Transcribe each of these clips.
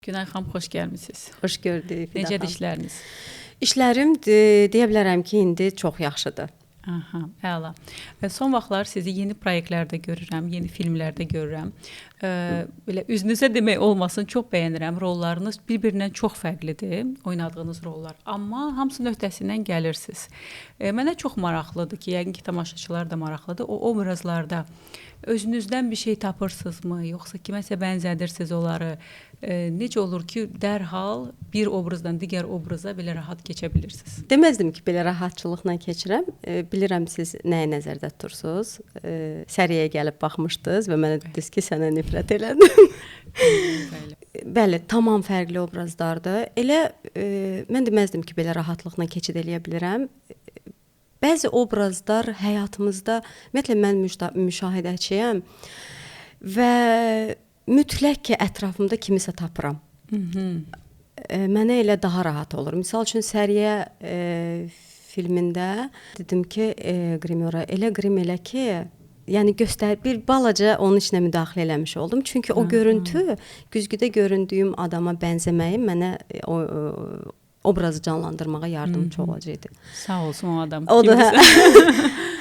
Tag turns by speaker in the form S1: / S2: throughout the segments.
S1: Günay xanım, xoş gəlmisiniz.
S2: Xoş gördük.
S1: Necədir işləriniz?
S2: İşlərim deyə bilərəm ki, indi çox yaxşıdır.
S1: Aha, əla. Son vaxtlar sizi yeni layihələrdə görürəm, yeni filmlərdə görürəm. Belə üzünüzə demək olmasın, çox bəyənirəm. Rollarınız bir-birindən çox fərqlidir, oynadığınız rollar. Amma hamısının öhdəsindən gəlirsiniz. Mənə çox maraqlıdır ki, yəqin ki, tamaşaçılar da maraqlıdır. O obrazlarda özünüzdən bir şey tapırsınızmı, yoxsa kiməsə bənzədirsiniz onları? Necə olur ki, dərhal bir obrazdan digər obraza belə rahat keçə bilirsiniz?
S2: Deməzdim ki, belə rahatçılıqla keçirəm. Bilirəm siz nəyi nəzərdə tutursunuz. Səriyyəyə gəlib baxmışdınız və mənə dediniz ki, sənə nifrət elədim. Bəli, tamam fərqli obrazlardır. Elə mən deməzdim ki, belə rahatlıqla keçid eləyə bilirəm. Bəzi obrazlar həyatımızda, ümumiyyətlə mən müşahidəçiyəm və mütləq ki, ətrafımda kimisə tapıram. Mənə elə daha rahat olur. Misal üçün Səriyyə filmində dedim ki, grimora elə grim elə ki, yəni bir balaca onun içinə müdaxilə eləmiş oldum. Çünki o görüntü, güzgüdə göründüyüm adama bənzəməyim mənə obrazı canlandırmağa yardımcı olacaqdı.
S1: Sağ olsun o adam.
S2: O da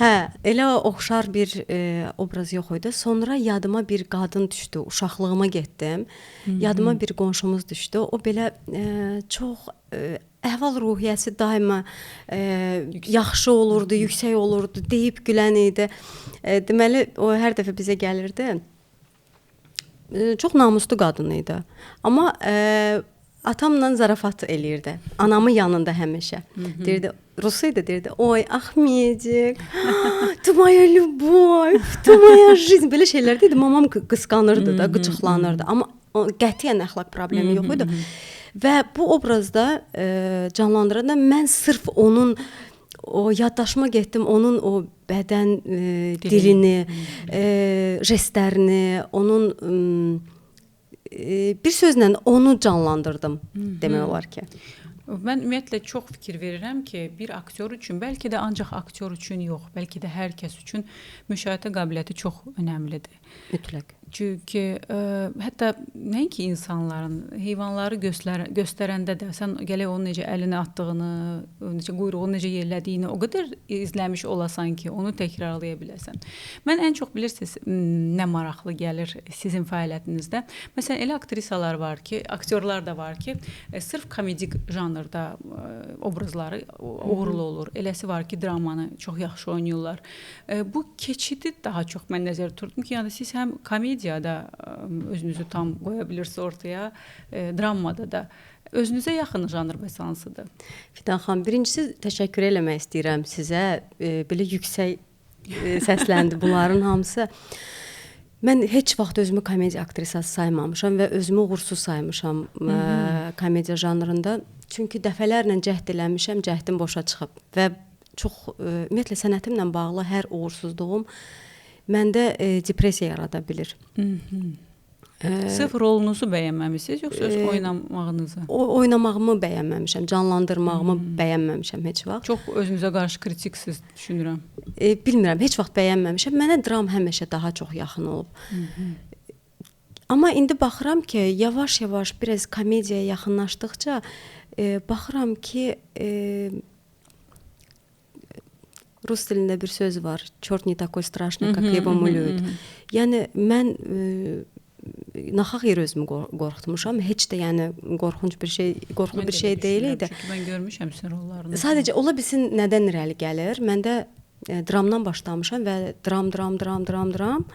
S2: hə, elə oxşar bir obraz yox idi. Sonra yadıma bir qadın düşdü. Uşaqlığıma getdim. Yadıma bir qonşumuz düşdü. O belə çox əhval-ruhiyyəsi daima yaxşı olurdu, yüksək olurdu, deyib gülən idi. Deməli, o hər dəfə bizə gəlirdi. Çox namuslu qadın idi. Amma atamla zarafat eləyirdi. Anamın yanında həmişə. Deyirdi, Rus idi, deyirdi, oy, Ahmedик, tu moya любовь, tu moya жизнь. Belə şeylər deyirdi. Mamam qısqanırdı da, qıcıqlanırdı. Amma qətiyyən əxlaq problemi yox idi. Və bu obrazda canlandıranda mən sırf onun yaddaşıma getdim, onun o bədən dilini, jestlərini, onun bir sözlə onu canlandırdım demək olar ki.
S1: Mən ümumiyyətlə çox fikir verirəm ki, bir aktyor üçün, bəlkə də ancaq aktyor üçün yox, bəlkə də hər kəs üçün müşahidə qabiliyyəti çox önəmlidir.
S2: Mütləq.
S1: Çünki hətta nəinki insanların, heyvanları göstərəndə də sən gələk onun necə əlini atdığını, necə quyruğunu necə yerlədiyini o qədər izləmiş olasan ki, onu təkrarlaya biləsən. Mən ən çox bilirsiniz nə maraqlı gəlir sizin fəaliyyətinizdə. Məsələn, elə aktrisalar var ki, aktyorlar da var ki, sırf komedik janrda obrazları uğurlu olur. Eləsi var ki, dramanı çox yaxşı oynayırlar. Bu keçidi daha çox mən nəzərdə tuturdum ki, yəni siz həm komediyada özünüzü tam qoya bilirsiniz ortaya, dramada da. Özünüzə yaxın janr bəs hansıdır?
S2: Fidan xanım, birincisi təşəkkür eləmək istəyirəm sizə. Belə yüksək səsləndi bunların hamısı. Mən heç vaxt özümü komediya aktrisası saymamışam və özümü uğursuz saymışam komediya janrında. Çünki dəfələrlə cəhd eləmişəm, cəhdim boşa çıxıb və çox ümumiyyətlə sənətimlə bağlı hər uğursuzluğum məndə depressiya yarada bilir.
S1: Sırf rolunuzu bəyənməmisiniz, yoxsa öz oynamağınızı?
S2: Oynamağımı bəyənməmişəm, canlandırmağımı bəyənməmişəm heç vaxt.
S1: Çox özünüzə qarşı kritiksiz düşünürəm.
S2: Bilmirəm, heç vaxt bəyənməmişəm. Mənə dram həmişə daha çox yaxın olub. Amma indi baxıram ki, yavaş-yavaş biraz komediyaya yaxınlaşdıqca baxıram ki, Rus dilində bir söz var. Çort не такой страшный, как его малюют. Yəni mən naxaq yer özümü qorxutmuşam. Heç də yəni qorxunç bir şey deyil idi.
S1: Çünki mən görmüşəm sizin rollarınızı.
S2: Sadəcə ola bilsin nədən irəli gəlir. Məndə dramdan başlamışam və dram.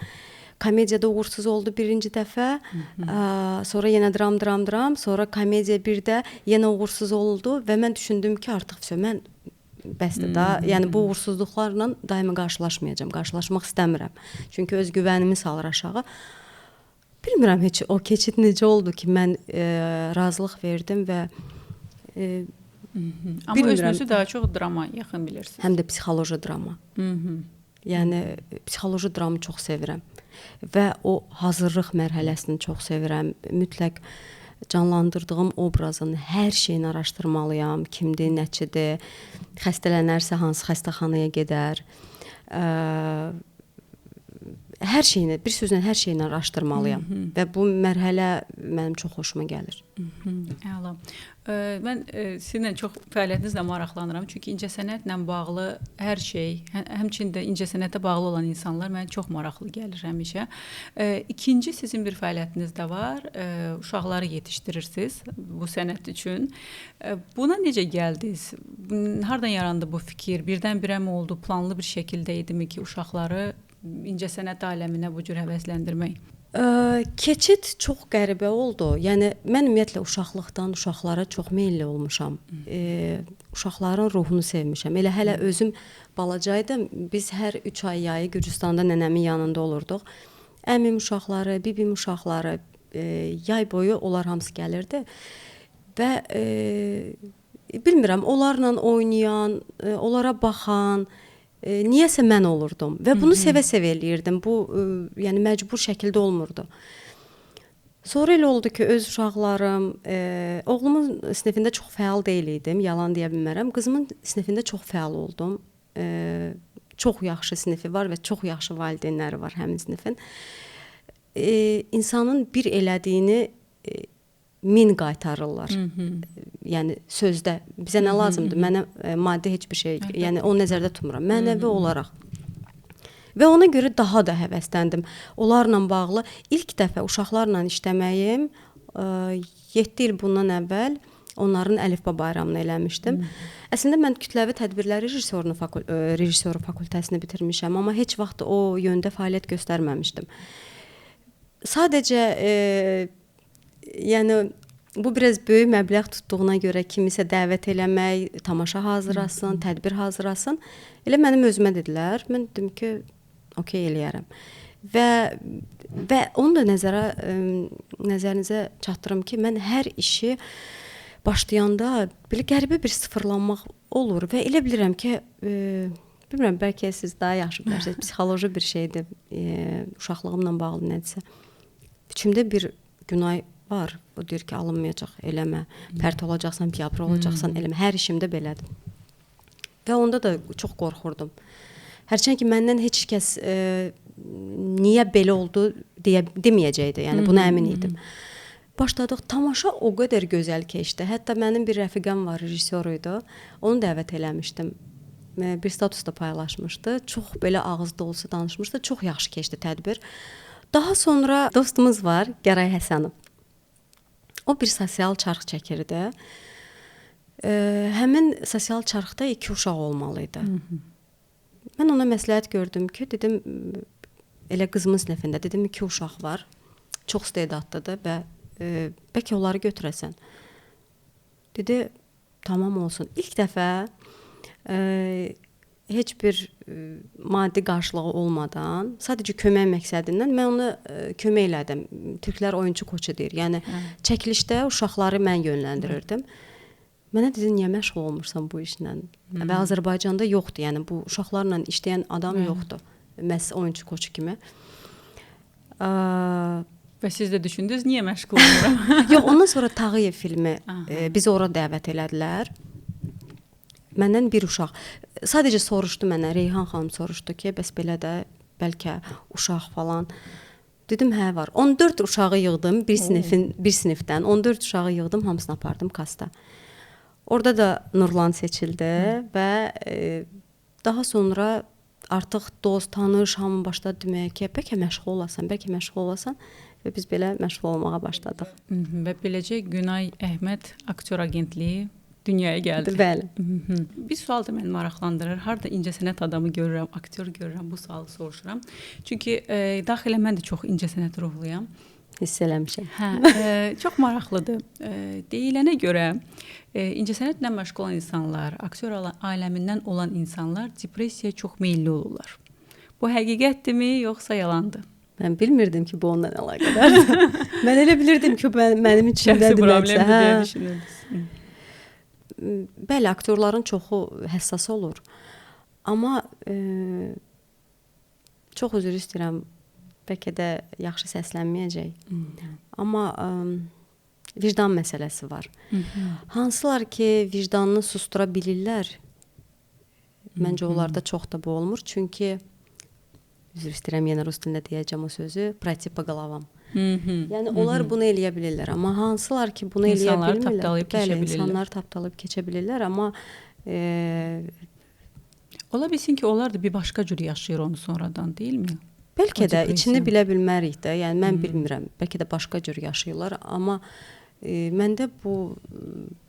S2: Komediyada uğursuz oldu birinci dəfə. Sonra yenə dram. Sonra komediya bir də yenə uğursuz oldu və mən düşündüm ki, artıq mən bəsdir da. Yəni bu uğursuzluqlarla daima qarşılaşmayacağam. Qarşılaşmaq istəmirəm. Çünki öz güvənimi salır aşağı. Bilmirəm heç o keçid necə oldu ki, mən razılıq verdim və
S1: amma özünüzü daha çox drama yaxın bilirsiniz.
S2: Həm də psixoloji drama. Yəni psixoloji dramı çox sevirəm və o hazırlıq mərhələsini çox sevirəm. Mütləq canlandırdığım obrazın hər şeyini araşdırmalıyam. Kimdir, nəçidir, xəstələnərsə hansı xəstəxanaya gedər. hər şeyini, bir sözlə hər şeyini araşdırmalıyam və bu mərhələ mənim çox xoşuma gəlir.
S1: Əla. Mən sizinlə çox fəaliyyətinizlə maraqlanıram. Çünki incəsənətlə bağlı hər şey, həmçinin də incəsənətə bağlı olan insanlar mənə çox maraqlı gəlir həmişə. İkinci sizin bir fəaliyyətiniz də var. Uşaqları yetişdirirsiniz bu sənət üçün. Buna necə gəldiniz? Hardan yarandı bu fikir? Birdən-birə mi oldu? Planlı bir şəkildə idimi ki, uşaqları incəsənət aləminə bu cür həvəsləndirmək?
S2: Keçid çox qəribə oldu. Yəni mən ümumiyyətlə uşaqlıqdan uşaqlara çox meylli olmuşam. Uşaqların ruhunu sevmişəm. Elə hələ özüm balacaydım. Biz hər 3 ay yayı Gürcüstanda nənəmin yanında olurduq. Əmim uşaqları, bibim uşaqları yay boyu onlar hamısı gəlirdi. Və bilmirəm, onlarla oynayan, onlara baxan niyəsə mən olurdum və bunu sevə-sevə eləyirdim. Bu yəni məcbur şəkildə olmurdu. Sonra elə oldu ki, öz uşaqlarım, oğlumun sinifində çox fəal deyil idim, yalan deyə bilmərəm. Qızımın sinifində çox fəal oldum. Çox yaxşı sinifi var və çox yaxşı valideynləri var həmin sinifin. İnsanın bir elədiyini 1000 qaytarırlar. Yəni sözdə bizə nə lazımdır? Mənə maddi heç bir şey, yəni onu nəzərdə tutmuram. Mənəvi olaraq. Və ona görə daha da həvəsləndim. Onlarla bağlı ilk dəfə uşaqlarla işləməyim 7 il bundan əvvəl onların əlifba bayramını eləmişdim. Əslində mən kütləvi tədbirlər rejissoru fakültəsini bitirmişəm, amma heç vaxt o yöndə fəaliyyət göstərməmişdim. Sadəcə yəni bu biraz böyük məbləğ tutduğuna görə kimisə dəvət eləmək, tamaşa hazırlasın, tədbir hazırlasın. Elə mənim özümə dedilər. Mən dedim ki, okey eləyərəm. Və onu da nəzərinizə çatdırım ki, mən hər işi başlayanda belə qəribə bir sıfırlanmaq olur və elə bilirəm ki, bilmirəm, bəlkə siz daha yaxşı bilərsiniz, psixoloji bir şeydir, uşaqlığımla bağlı nədirsə. İçimdə bir günay var. O deyir ki, alınmayacaq, eləmə. Pərt olacaqsan, piyabr olacaqsan, eləmə. Hər işimdə belədir. Və onda da çox qorxurdum. Hərçənd ki, məndən heç kəs niyə belə oldu deməyəcəkdi. Yəni buna əmin idim. Başladıq. Tamaşa o qədər gözəl keçdi. Hətta mənim bir rəfiqəm var, rejissor idi. Onu dəvət eləmişdim. Bir statusda paylaşmışdı. Çox belə ağız dolusu danışmışdı. Çox yaxşı keçdi tədbir. Daha sonra dostumuz var, Gəray Həsənov. O bir sosial çarx çəkirdi. Həmin sosial çarxda 2 uşaq olmalı idi. Mən ona məsləhət gördüm ki, dedim, elə qızımın sinifində, dedim 2 uşaq var. Çox istedadlıdır və bəlkə onları götürəsən. Dedi, tamam olsun. İlk dəfə heç bir maddi qarşılığı olmadan, sadəcə kömək məqsədindən mən ona kömək elədim. Türklər oyunçu koçu deyir. Yəni çəkilişdə uşaqları mən yönləndirirdim. Mənə dedi, niyə məşğul olmursan bu işlə? Və Azərbaycanda yoxdur. Yəni bu uşaqlarla işləyən adam yoxdur. Məhz oyunçu koçu kimi.
S1: Və siz də düşündünüz, niyə məşğul olmuram?
S2: Yox, ondan sonra Tağıyev filmi bizi ora dəvət elədilər. Məndən bir uşaq. Sadəcə soruşdu mənə, Reyhan xanım soruşdu ki, bəs belə də bəlkə uşaq falan. Dedim, hə var. 14 uşağı yığdım bir sinifdən. 14 uşağı yığdım, hamısını apardım kasta. Orada da Nurlan seçildi və daha sonra artıq dost, tanış, hamı başladı deməyə ki, bəlkə məşğul olasan və biz belə məşğul olmağa başladıq.
S1: Və beləcə Günay Əhməd aktyor agentliyi dünyaya gəldi.
S2: Bəli.
S1: Bir sual da məni maraqlandırır. Harda incəsənət adamı görürəm, aktyor görürəm, bu sualı soruşuram. Çünki daxilə mən də çox incəsənət ruhluyam.
S2: Hiss eləmişəm.
S1: Çox maraqlıdır. Deyilənə görə incəsənətlə məşğul olan insanlar, aktyor aləmindən olan insanlar depressiyaya çox meylli olurlar. Bu həqiqətdirmi, yoxsa yalandır?
S2: Mən bilmirdim ki, bu onunla əlaqədardır. Mən elə bilirdim ki, mənim içimdədir.
S1: Şəxsi problemdir deyə düşünürdünüz.
S2: Bəli, aktyorların çoxu həssas olur. Amma çox üzr istəyirəm, bəlkə də yaxşı səslənməyəcək. Amma vicdan məsələsi var. Hansılar ki, vicdanını sustura bilirlər, məncə onlarda çox da bu olmur. Çünki üzr istəyirəm, yenə rus dilində deyəcəm o sözü, proti по головам. Yəni
S1: Mhm.
S2: onlar bunu eləyə bilirlər, amma hansılar ki bunu eləyə
S1: İnsanları
S2: bilmirlər?
S1: tapdalayıb keçə
S2: Bəli,
S1: bilirlər.
S2: insanları tapdalayıb keçə bilirlər, amma
S1: Ola bilsin ki, onlar da bir başqa cür yaşayır onu sonradan, deyilmi?
S2: bəlkə
S1: O
S2: də
S1: depressiya.
S2: içini bilə bilmərik də. Yəni mən bilmirəm. Bəlkə də başqa cür yaşayırlar, amma məndə bu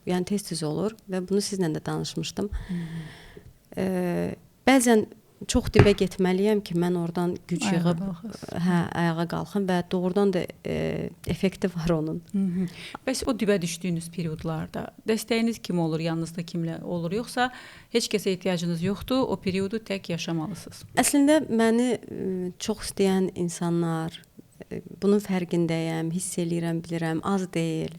S2: yəni tez-tez olur və bunu sizlə də danışmışdım. Bəzən çox dibə getməliyəm ki, mən oradan güc
S1: Ayağa
S2: yığıb,
S1: qalxasın.
S2: ayağa qalxım və doğrudan da effekti var onun.
S1: Bəs o dibə düşdüyünüz periodlarda dəstəyiniz kim olur, yanınızda kimlə olur, yoxsa heç kəsə ehtiyacınız yoxdur, o periodu tək yaşamalısınız?
S2: Əslində məni çox istəyən insanlar, bunun fərqindəyəm, hiss eləyirəm, bilirəm, az deyil.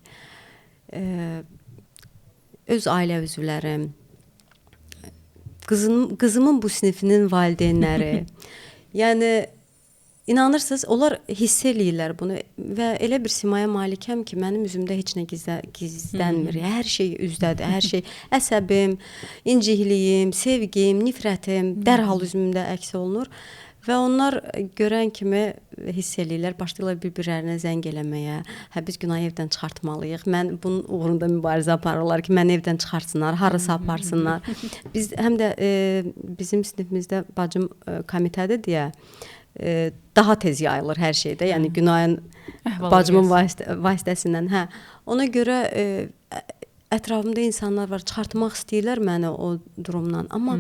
S2: Öz ailə üzvlərim, qızımın bu sinifinin valideynləri. Yəni inanırsınız, onlar hiss eləyirlər bunu və elə bir simaya malikəm ki, mənim üzümdə heç nə gizlənmir. Hər şey üzdədir, hər şey əsəbim, incikliyim, sevgim, nifrətim dərhal üzümdə əks olunur. Və onlar görən kimi hiss eləyirlər, başlayırlar bir-birlərinə zəng eləməyə. Hə biz Günayı evdən çıxartmalıyıq. Mən bunun uğrunda mübarizə aparırlar ki, məni evdən çıxartsınlar, harasa aparsınlar. Biz həm də bizim sinifimizdə bacım komitədir deyə daha tez yayılır hər şeydə. Yəni Günayın bacımın vasitəsindən. Hə. Ona görə ətrafımda insanlar var, çıxartmaq istəyirlər məni o durumdan. Amma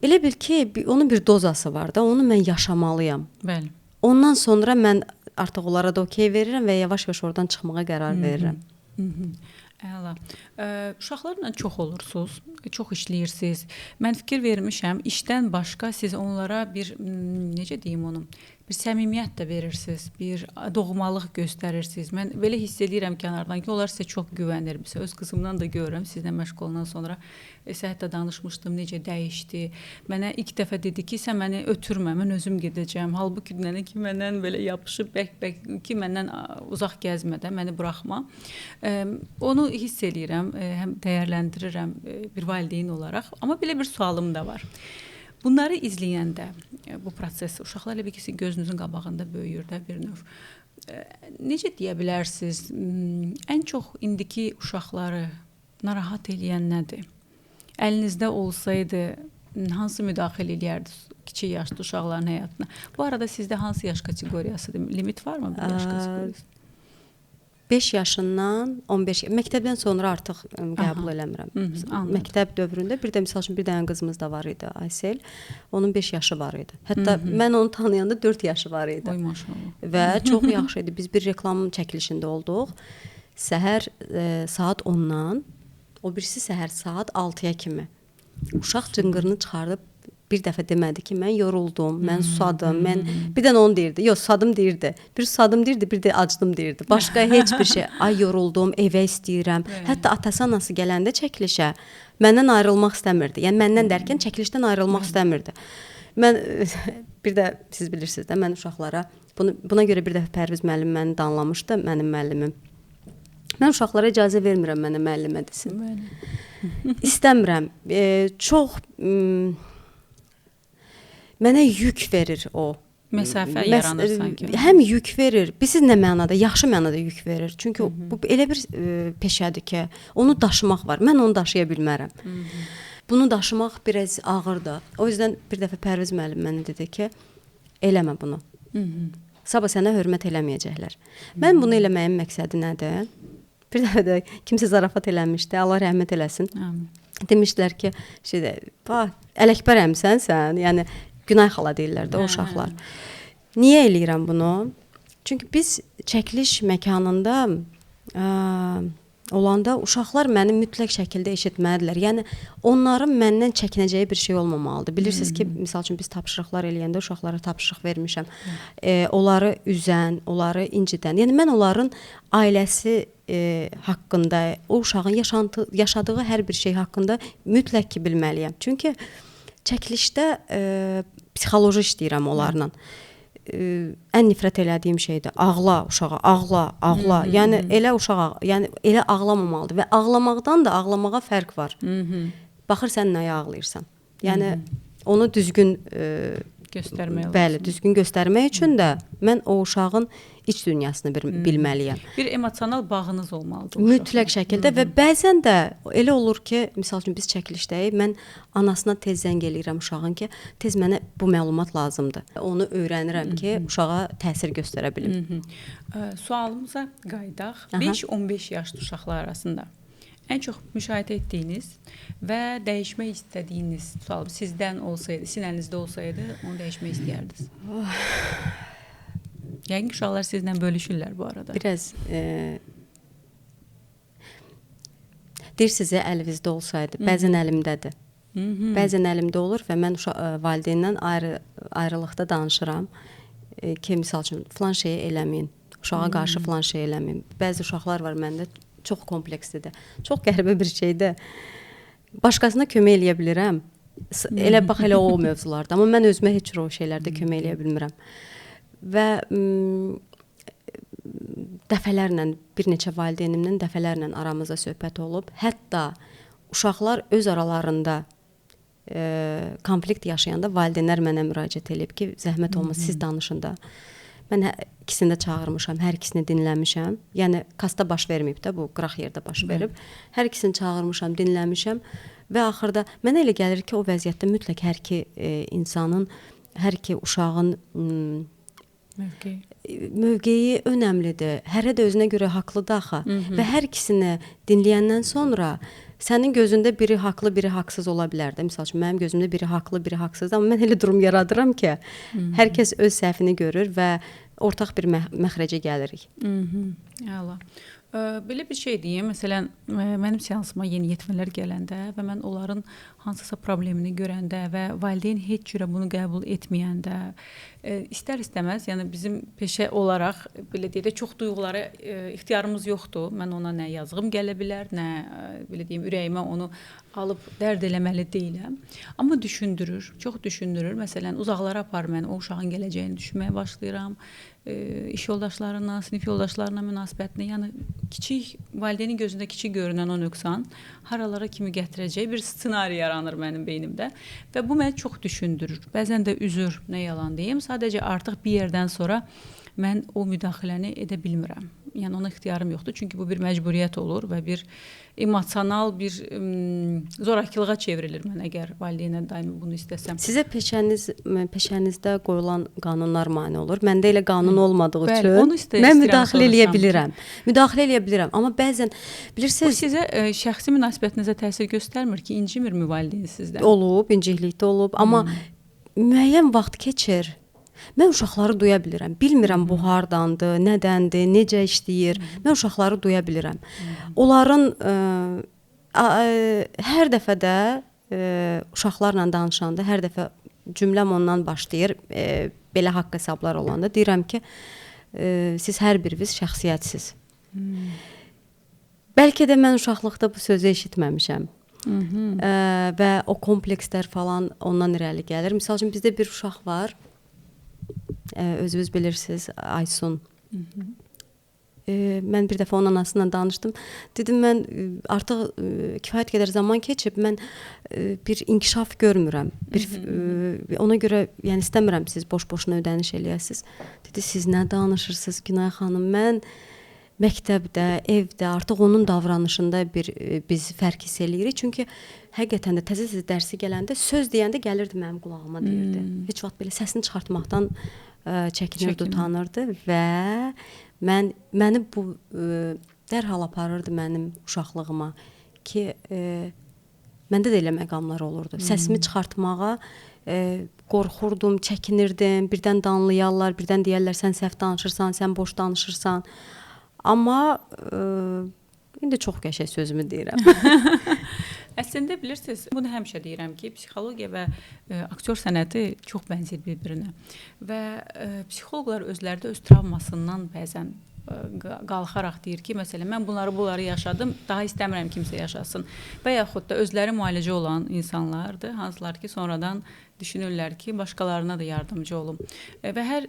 S2: elə bil ki, onun bir dozası var da, onu mən yaşamalıyam.
S1: Bəli.
S2: Ondan sonra mən artıq onlara da okey verirəm və yavaş-yavaş oradan çıxmağa qərar verirəm.
S1: Əla. Uşaqlarla çox olursunuz, çox işləyirsiniz. Mən fikir vermişəm, işdən başqa siz onlara bir necə deyim onu, bir səmimiyyət də verirsiniz, bir doğmalıq göstərirsiniz. Mən belə hiss edirəm kənardan ki, onlar sizə çox güvənir. Məsələn, öz qızımdan da görürəm, sizlə məşğul olandan sonra hətta danışmışdım, necə dəyişdi. Mənə ilk dəfə dedi ki, sən məni ötürmə, mən özüm gedəcəm. Halbuki dünənə ki, məndən belə yapışıb bək ki, məndən uzaq gəzmədən məni buraxma. Onu hiss edirəm, həm dəyərləndirirəm bir valideyn olaraq. Amma belə bir sualım da var. Bunları izləyəndə bu proses uşaqlar elə bir ki, gözünüzün qabağında böyüyür də bir növ. Necə deyə bilərsiniz? Ən çox indiki uşaqları narahat eləyən nədir? Əlinizdə olsaydı hansı müdaxilə eləyərdiniz kiçik yaşlı uşaqların həyatına? Bu arada sizdə hansı yaş kateqoriyasıdır? Limit varmı bu yaş kateqoriyası?
S2: 5 yaşından 15 məktəbdən sonra artıq qəbul eləmirəm. Məktəb dövründə bir də məsəl üçün bir dənə qızımız da var idi, Aysel. Onun 5 yaşı var idi. Hətta mən onu tanıyanda 4 yaşı var idi.
S1: Oy maşallah.
S2: Və çox yaxşı idi. Biz bir reklam çəkilişində olduq. Səhər saat 10-dan, o birisi səhər saat 6-ya kimi. Uşaq cınqırını çıxardıb bir dəfə demədi ki, mən yoruldum, mən susadım, mən bir dənə onu deyirdi. Yox, susadım deyirdi. Bir susadım deyirdi, bir də acdım deyirdi. Başqa heç bir şey. Ay yoruldum, evə istəyirəm. Hətta atası anası gələndə çəkilişə məndən ayrılmaq istəmirdi. Yəni məndən dərkən çəkilişdən ayrılmaq istəmirdi. Mən bir də siz bilirsiniz də mən uşaqlara buna görə bir dəfə Pərviz müəllim məni danlamışdı, mənim müəllimim. Mən uşaqlara icazə vermirəm mənə müəllimə desin. İstəmirəm. Çox mənə yük verir o.
S1: Məsafə yaranır sanki.
S2: Həm yük verir, bilirsiz nə mənada, yaxşı mənada yük verir. Çünki bu elə bir peşədir ki, onu daşımaq var. Mən onu daşıya bilmərəm. Bunu daşımaq biraz ağırdır. O yüzdən bir dəfə Pərviz müəllim mənə dedi ki, eləmə bunu. Sabah sənə hörmət eləməyəcəklər. Mən bunu eləməyin məqsədi nədir? Bir dəfə də kimsə zarafat eləmişdi, Allah rəhmət eləsin. Demişdilər ki, Ələkbər əmisən sən, yəni Günay xala deyirlər də o uşaqlar. Niyə eləyirəm bunu? Çünki biz çəkiliş məkanında olanda uşaqlar məni mütləq şəkildə eşitməlidirlər. Yəni onların məndən çəkinəcəyi bir şey olmamalıdır. Bilirsiniz ki, misal üçün biz tapşırıqlar eləyəndə uşaqlara tapşırıq vermişəm. Onları üzən, onları incidən. Yəni mən onların ailəsi haqqında, o uşağın yaşadığı hər bir şey haqqında mütləq ki bilməliyəm. Çünki çəkilişdə psixoloji işləyirəm onlarla. Ən nifrət elədiyim şeydir. Ağla uşağa, ağla. Yəni elə uşağa, yəni elə ağlamamalıdır və ağlamaqdan da ağlamağa fərq var. Baxır sən nəyə ağlayırsan. Yəni onu düzgün
S1: göstərmək lazımdır.
S2: Bəli, düzgün göstərmək üçün də mən o uşağın iç dünyasını bilməliyəm.
S1: Bir emosional bağınız olmalıdır.
S2: Mütləq şəkildə və bəzən də elə olur ki, məsəl üçün biz çəkilişdəyik, mən anasına tez zəng eləyirəm uşağın ki, tez mənə bu məlumat lazımdır. Onu öyrənirəm ki, uşağa təsir göstərə bilim.
S1: Sualımıza qayıdaq. 5-15 yaşlı uşaqlar arasında ən çox müşahidə etdiyiniz və dəyişmək istədiyiniz sual sizdən olsaydı, sizin əlinizdə olsaydı, onu dəyişmək istəyərdiniz? Yəqin ki, uşaqlar sizlə bölüşürlər bu arada.
S2: Biraz deyirsiniz, əlinizdə olsaydı, bəzən əlimdədir. Bəzən əlimdə olur və mən valideyndən ayrılıqda danışıram ki, misal üçün, filan şeyi eləməyin, uşağa qarşı filan şey eləməyin. Bəzi uşaqlar var məndə, çox komplekslidir. Çox qəribə bir şeydir. Başqasına kömək eləyə bilirəm. Elə bax, elə o mövzularda. Amma mən özümə heç o şeylərdə kömək eləyə bilmirəm. Və dəfələrlə, bir neçə valideynimdən dəfələrlə aramızda söhbət olub. Hətta uşaqlar öz aralarında konflikt yaşayanda valideynlər mənə müraciət edib ki, zəhmət olmaz, siz danışın da. Mən ikisini də çağırmışam, hər ikisini dinləmişəm. Yəni kasta baş verməyib də, bu qıraq yerdə baş verib. Hər ikisini çağırmışam, dinləmişəm və axırda mənə elə gəlir ki, o vəziyyətdə mütləq hər iki insanın, hər iki uşağın mövqeyi önəmlidir. Hərə də özünə görə haqlıdır axı. Və hər ikisini dinləyəndən sonra sənin gözündə biri haqlı, biri haqsız ola bilər də. Məsəl üçün, mənim gözümdə biri haqlı, biri haqsızdır. Amma mən elə durum yaradıram ki, hər kəs öz səhvini görür və ortaq bir məxrəcə gəlirik.
S1: Əla. Belə bir şey deyim, məsələn, mənim seansıma yeniyetmələr gələndə və mən onların hansısa problemini görəndə və valideyn heç cürə bunu qəbul etməyəndə, istər-istəməz, yəni bizim peşə olaraq, belə deyək də, çox duyğulara ixtiyarımız yoxdur. Mən ona nə yazığım gələ bilər, nə, belə deyim, ürəyimə onu alıb dərd eləməli deyiləm. Amma düşündürür, çox düşündürür. Məsələn, uzaqlara apar mən, o uşağın gələcəyini düşünməyə başlayıram. İş yoldaşlarına, sinif yoldaşlarına münasibətini, yəni kiçik, valideynin gözündə kiçik görünən o nöqsan haralara kimi gətirəcək bir ssenari yaranır mənim beynimdə və bu məni çox düşündürür. Bəzən də üzür, nə yalan deyim, sadəcə artıq bir yerdən sonra mən o müdaxiləni edə bilmirəm. Yəni ona ixtiyarım yoxdur, çünki bu bir məcburiyyət olur və bir emosional bir zorakılığa çevrilir mən əgər valideynə daimi bunu istəsəm.
S2: Sizə peşənizdə qoyulan qanunlar mane olur. Məndə elə qanun olmadığı üçün mən müdaxilə eləyə bilirəm. Müdaxilə eləyə bilirəm, amma bəzən bilirsiniz,
S1: bu sizə şəxsi münasibətinizə təsir göstərmir ki, incimirmi valideyn sizdən?
S2: Olub, inciklikdə olub, amma müəyyən vaxt keçir. Mən uşaqları duya bilirəm. Bilmirəm bu hardandır, nədəndir, necə işləyir. Mən uşaqları duya bilirəm. Onların hər dəfə də uşaqlarla danışanda, hər dəfə cümləm ondan başlayır. Belə haqq hesablar olanda deyirəm ki, siz hər biriniz şəxsiyyətsiz. Bəlkə də mən uşaqlıqda bu sözü eşitməmişəm. Və o komplekslər falan ondan irəli gəlir. Misal üçün, bizdə bir uşaq var. Özünüz bilirsiniz, Aysun. Mən bir dəfə onun anasıyla danışdım. Dedim, mən artıq kifayət qədər zaman keçib, mən bir inkişaf görmürəm. Ona görə, yəni istəmirəm siz boş-boşuna ödəniş eləyəsiniz. Dedi, siz nə danışırsınız Günay xanım? Mən məktəbdə, evdə artıq onun davranışında biz fərq hiss eləyirik. Çünki həqiqətən də təzə dərsi gələndə, söz deyəndə gəlirdi mənim qulağıma deyirdi. Heç vaxt belə səsini çıxartmaqdan çəkinirdi, utanırdı və məni bu dərhal aparırdı mənim uşaqlığıma ki, məndə də elə məqamlar olurdu. Səsimi çıxartmağa qorxurdum, çəkinirdim, birdən danlayarlar, birdən deyərlər sən səhv danışırsan, sən boş danışırsan. Amma indi çox qəşəng sözümü deyirəm.
S1: Əslində bilirsiniz, bunu həmişə deyirəm ki, psixologiya və aktyor sənəti çox bənzər bir-birinə və psixoloqlar özləri də öz travmasından bəzən qalxaraq deyir ki, məsələn, mən bunları yaşadım, daha istəmirəm kimsə yaşasın və yaxud da özləri müalicə olan insanlardır, hansılar ki, sonradan düşünürlər ki, başqalarına da yardımcı olum. Və hər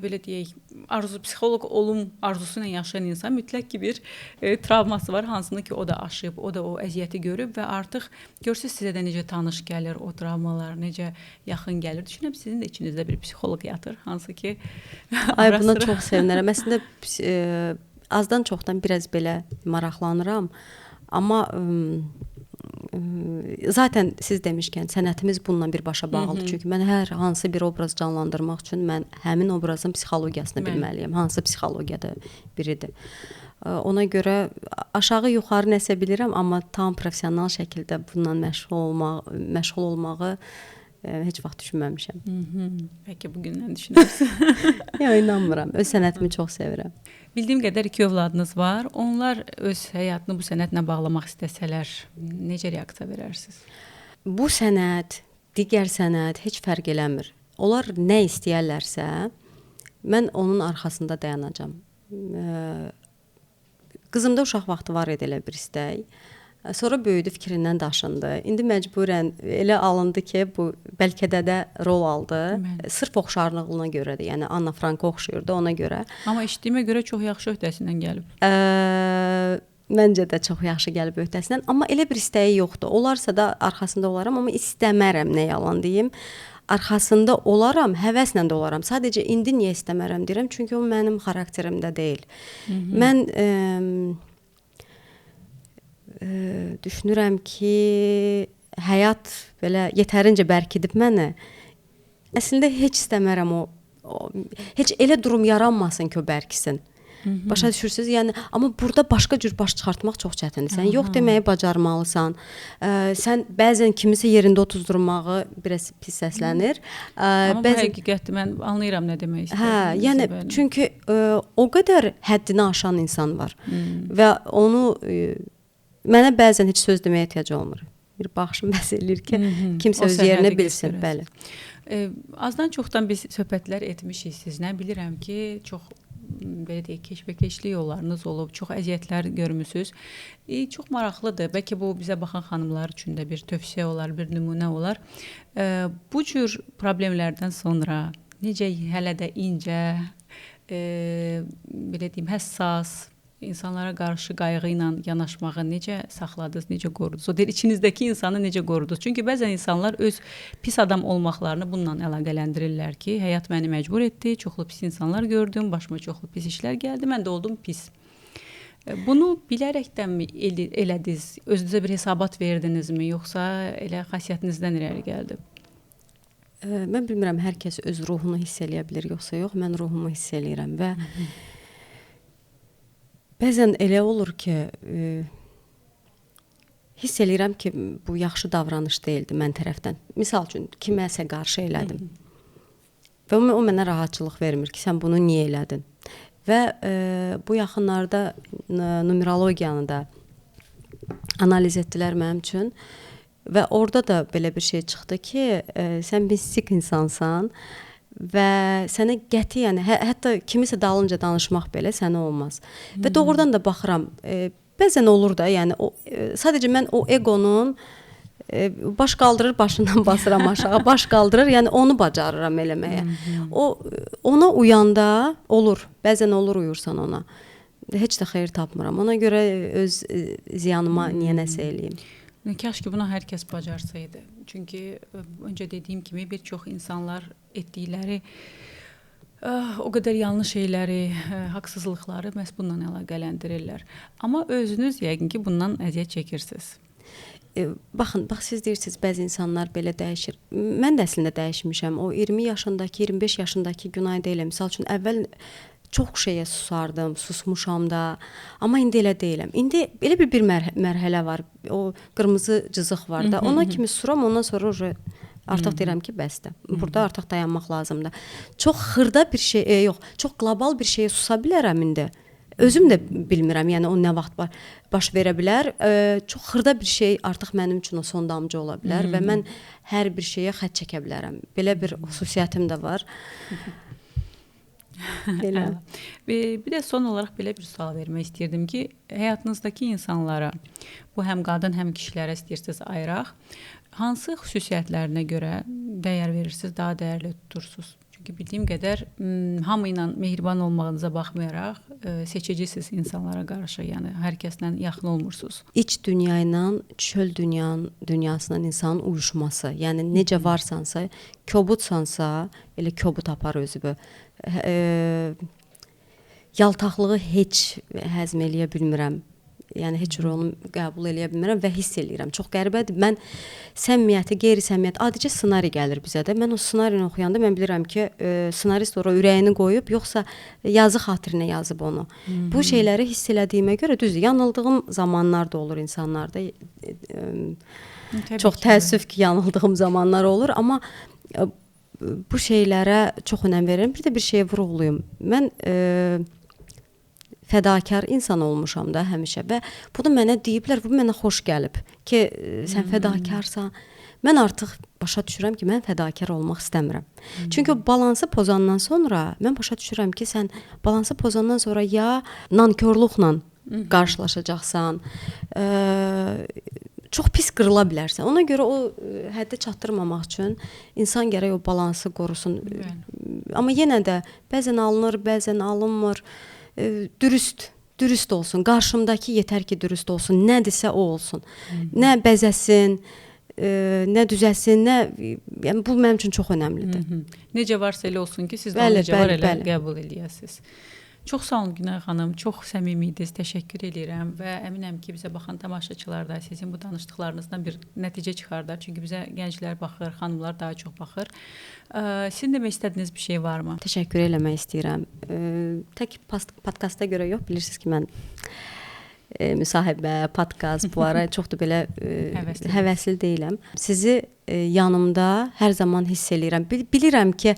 S1: belə deyək, psixoloq olum arzusu ilə yaşayan insan mütləq ki bir travması var, hansını ki o da aşıb, o da o əziyyəti görüb və artıq görsüz sizə də necə tanış gəlir o travmalar, necə yaxın gəlir. Düşünürəm sizin də içinizdə bir psixoloq yatır, hansı ki
S2: Ay, buna çox sevinirəm. Əslində azdan çoxdan biraz belə maraqlanıram. Amma zaten siz demişkən sənətimiz bununla birbaşa bağlıdır. Çünki mən hər hansı bir obraz canlandırmaq üçün mən həmin obrazın psixologiyasını bilməliyəm. Hansı psixologiyada biridir. Ona görə aşağı yuxarı nəsə bilirəm, amma tam professional şəkildə bundan məşğul olmağı heç vaxt düşünməmişəm.
S1: Bəlkə bu gündən düşünərsiniz.
S2: Yox, inanmıram. Öz sənətimi çox sevirəm.
S1: Bildiyim qədər 2 övladınız var. Onlar öz həyatını bu sənətlə bağlamaq istəsələr, necə reaksiya verərsiniz?
S2: Bu sənət, digər sənət heç fərq eləmir. Onlar nə istəyərlərsə, mən onun arxasında dayanacam. Qızımda uşaq vaxtı var idi elə bir istək. Sonra böyüdü, fikrindən daşındı. İndi məcburən elə alındı ki, bu bəlkə də rol aldı. Sırf oxşarlığına görədir. Yəni Anna Frank oxşuyurdu ona görə.
S1: Amma eşitdiyimə görə çox yaxşı öhdəsindən gəlib.
S2: Məncə də çox yaxşı gəlib öhdəsindən, amma elə bir istəyi yoxdur. Olarsa da arxasında olaram, amma istəmərəm, nə yalan deyim. Arxasında olaram, həvəslə də olaram. Sadəcə indi niyə istəmərəm deyirəm, çünki o mənim xarakterimdə deyil. Mən düşünürəm ki, həyat belə yetərincə bərkidib məni. Əslində heç istəmərəm heç elə durum yaranmasın ki, o bərkisin. Başa düşürsüz? Yəni amma burada başqa cür baş çıxartmaq çox çətindir. Sən yox deməyi bacarmalısan. Sən bəzən kimisə yerində otuzdurmağı biraz pis səslənir.
S1: Amma bu həqiqətdir. Mən anlayıram nə demək istədiyinizi.
S2: Yəni çünki o qədər həddini aşan insan var. Və onu mənə bəzən heç söz deməyə ehtiyac olmur. Bir baxışım bəs eləyir ki, kimsə öz yerini bilsin, bəli.
S1: Azdan çoxdan biz söhbətlər etmişik sizlə. Bilirəm ki, çox belə deyək, keşməkeşli yollarınız olub, çox əziyyətlər görmüsüz. Çox maraqlıdır. Bəlkə bu bizə baxan xanımlar üçün də bir tövsiyə olar, bir nümunə olar. Bu cür problemlərdən sonra necə hələ də incə, belə deyim, həssas, insanlara qarşı qayğı ilə yanaşmağı necə saxladınız, necə qorudunuz? O deyir, içinizdəki insanı necə qorudunuz? Çünki bəzən insanlar öz pis adam olmaqlarını bununla əlaqələndirirlər ki, həyat məni məcbur etdi, çoxlu pis insanlar gördüm, başıma çoxlu pis işlər gəldi, mən də oldum pis. Bunu bilərəkdənmi elədiniz? Özünüzə bir hesabat verdinizmi, yoxsa elə xasiyyətinizdən irəli gəldi?
S2: Mən bilmirəm, hər kəs öz ruhunu hiss eləyə bilir, yoxsa yox, mən ruhumu hiss eləyirəm və bəzən elə olur ki, hiss eləyirəm ki, bu yaxşı davranış deyildi mən tərəfdən. Misal üçün, kiməsə qarşı elədim. Və o mənə rahatçılıq vermir ki, sən bunu niyə elədin? Və bu yaxınlarda numerologiyanı da analiz etdilər mənim üçün. Və orada da belə bir şey çıxdı ki, sən mistik insansan və sənə qəti, yəni hətta kimisə dalınca danışmaq belə sənə olmaz. Və doğrudan da baxıram, bəzən olur da, yəni sadəcə mən o egonun baş qaldırır, başından basıram aşağı, baş qaldırır, yəni onu bacarıram eləməyə. Ona uyanda olur, bəzən olur uyursan ona. Heç də xeyir tapmıram. Ona görə öz ziyanıma niyə nəsə eləyim.
S1: Kaş ki buna hər kəs bacarsaydı. Çünki öncə dediyim kimi bir çox insanlar etdikləri o qədər yanlış şeyləri, haqsızlıqları məhz bununla əlaqələndirirlər. Amma özünüz yəqin ki bundan əziyyət çəkirsiniz.
S2: Baxın, siz deyirsiniz bəzi insanlar belə dəyişir. Mən də əslində dəyişmişəm. O 20 yaşındakı, 25 yaşındakı Günay deyiləm. Misal üçün əvvəl çox şeyə susardım, susmuşam da. Amma indi elə deyiləm. İndi elə bir mərhələ var. O qırmızı cızıq var da. Ona kimi susuram, ondan sonra artıq deyirəm ki, bəsdir. Burada artıq dayanmaq lazımdır. Çox xırda bir şey, yox, çox qlobal bir şeyə susa bilərəm indi. Özüm də bilmirəm, yəni o nə vaxt baş verə bilər. Çox xırda bir şey artıq mənim üçün o son damcı ola bilər və mən hər bir şeyə xətt çəkə bilərəm. Belə bir xüsusiyyətim də var. Elə.
S1: Bir də son olaraq belə bir sual vermək istəyirdim ki, həyatınızdakı insanlara, bu həm qadın, həm kişilərə istəyirsiniz ayıraq, hansı xüsusiyyətlərinə görə dəyər verirsiniz, daha dəyərli tutursunuz? Çünki bildiyim qədər hamı ilə mehriban olmağınıza baxmayaraq seçicisiniz insanlara qarşı, yəni hər kəslə yaxın olmursunuz.
S2: İç dünya ilə çöl dünyasının insanın uyuşması. Yəni necə varsansa, kobudsansa, elə kobud apar özünü. Yaltaqlığı heç həzm eləyə bilmirəm. Yəni heç cür onu qəbul eləyə bilmirəm və hiss eləyirəm. Çox qəribədir. Mən səmimiyyəti, qeyri-səmimiyyət, adicə ssenari gəlir bizə də. Mən o ssenarini oxuyanda mən bilirəm ki, ssenarist ora ürəyini qoyub, yoxsa yazı xatirinə yazıb onu. Bu şeyləri hiss elədiyimə görə düzdür, yanıldığım zamanlar da olur insanlarda. Çox təəssüf ki, yanıldığım zamanlar olur, amma bu şeylərə çox önəm verirəm. Bir də bir şeyə vurğulayım. Mən fədakar insan olmuşam da həmişə və bunu mənə deyiblər, bu mənə xoş gəlib ki, sən fədakarsan. Mən artıq başa düşürəm ki, mən fədakar olmaq istəmirəm. Çünki o balansı pozandan sonra mən başa düşürəm ki, sən balansı pozandan sonra ya nankörlüklə qarşılaşacaqsan, çox pis qırıla bilərsən. Ona görə o həddə çatdırmamaq üçün insan gərək o balansı qorusun. Amma yenə də bəzən alınır, bəzən alınmır. Dürüst olsun. Qarşımdakı yetər ki, dürüst olsun. Nədirsə o olsun. Nə bəzəsin, nə düzəsin, yəni bu mənim üçün çox önəmlidir.
S1: Necə varsa elə olsun ki, siz də necə var elə qəbul eləyəsiniz. Çox sağ olun Günay xanım, çox səmimi idiniz, təşəkkür edirəm və əminəm ki, bizə baxan tamaşaçılar da sizin bu danışdıqlarınızdan bir nəticə çıxardar. Çünki bizə gənclər baxır, xanımlar daha çox baxır. Sizin demək istədiyiniz bir şey varmı?
S2: Təşəkkür eləmək istəyirəm. Tək podkasta görə yox, bilirsiniz ki, mən müsahibə, podkast bu ara çox da belə həvəsli deyiləm. Sizi yanımda hər zaman hiss eləyirəm. Bilirəm ki,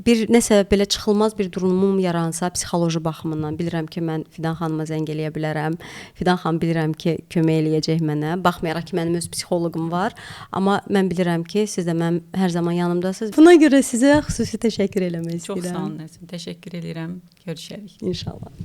S2: bir nəsə belə çıxılmaz bir durumum yaransa psixoloji baxımından bilirəm ki, mən Fidan xanıma zəng eləyə bilərəm. Fidan xanım bilirəm ki, kömək eləyəcək mənə. Baxmayaraq ki, mənim öz psixoloqum var, amma mən bilirəm ki, siz də mənim hər zaman yanımdasınız. Buna görə sizə xüsusi təşəkkür eləmək istəyirəm.
S1: Çox sağ olun, təşəkkür edirəm. Görüşərik.
S2: İnşallah.